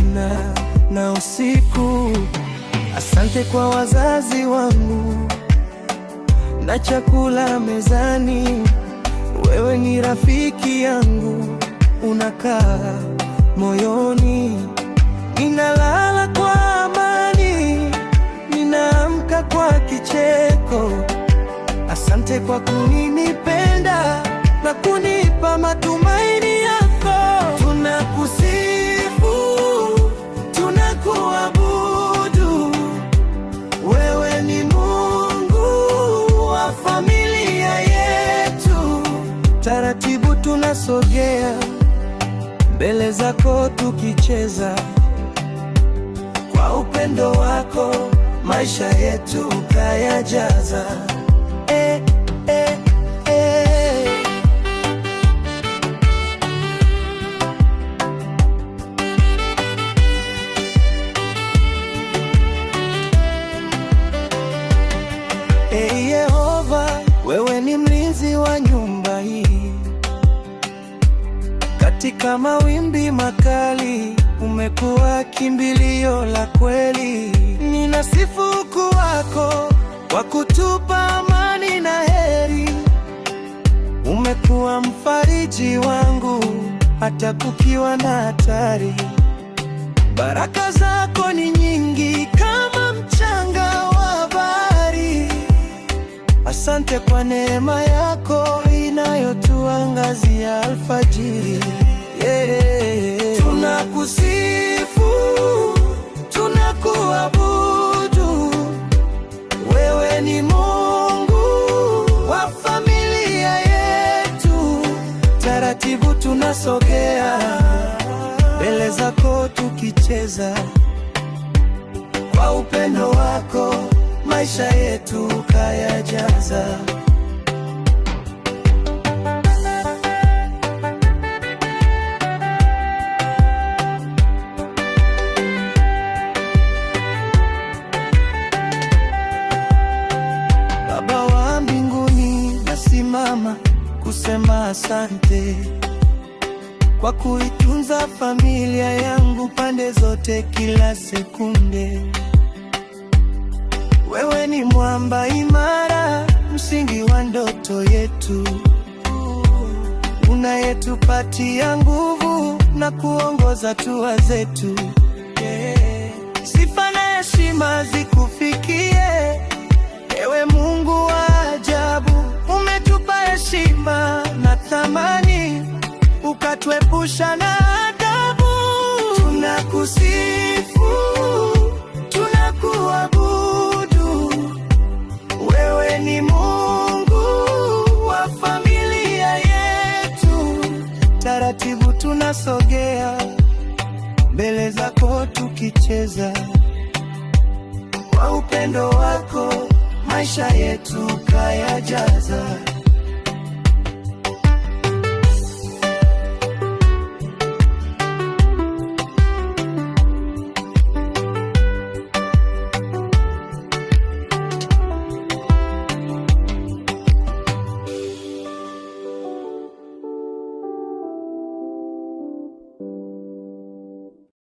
mchana na usiku. Asante kwa wazazi wangu na chakula mezani. Wewe ni rafiki yangu, unakaa moyoni. Ninalala kwa amani, ninaamka kwa kicheko. Asante kwa kunipenda na kunipa matumaini yako. Tunakusifu, tunakuabudu. Wewe ni Mungu wa familia yetu. Taratibu tunasogea mbele zako tukicheza. Kwa upendo wako maisha yetu ukayajaza. Yehova, wewe ni mlinzi wa nyumba hii. Katika mawimbi makali umekuwa kimbilio la kweli. Ninasifu ukuu wako kwa kutupa amani na heri. Umekuwa mfariji wangu hata kukiwa na hatari. Baraka zako ni nyingi kama mchanga wa bahari. Asante kwa neema yako inayotuangazia alfajiri. Tunakusifu, tunakuabudu. Wewe ni Mungu wa familia yetu. Taratibu tunasogea mbele zako tukicheza. Kwa upendo wako maisha yetu ukayajaza. Baba wa mbinguni, nasimama kusema asante kwa kuitunza familia yangu pande zote kila sekunde. Wewe ni mwamba imara, msingi wa ndoto yetu, unayetupatia nguvu na kuongoza hatua zetu. Sifa na heshima zikufikie, ewe Mungu wa ajabu. Umetupa heshima na thamani, ukatuepusha na adabu. Tunakusifu, tunakuabudu. Wewe ni Mungu wa familia yetu. Taratibu tunasogea mbele zako tukicheza. Kwa upendo wako maisha yetu kayajaza.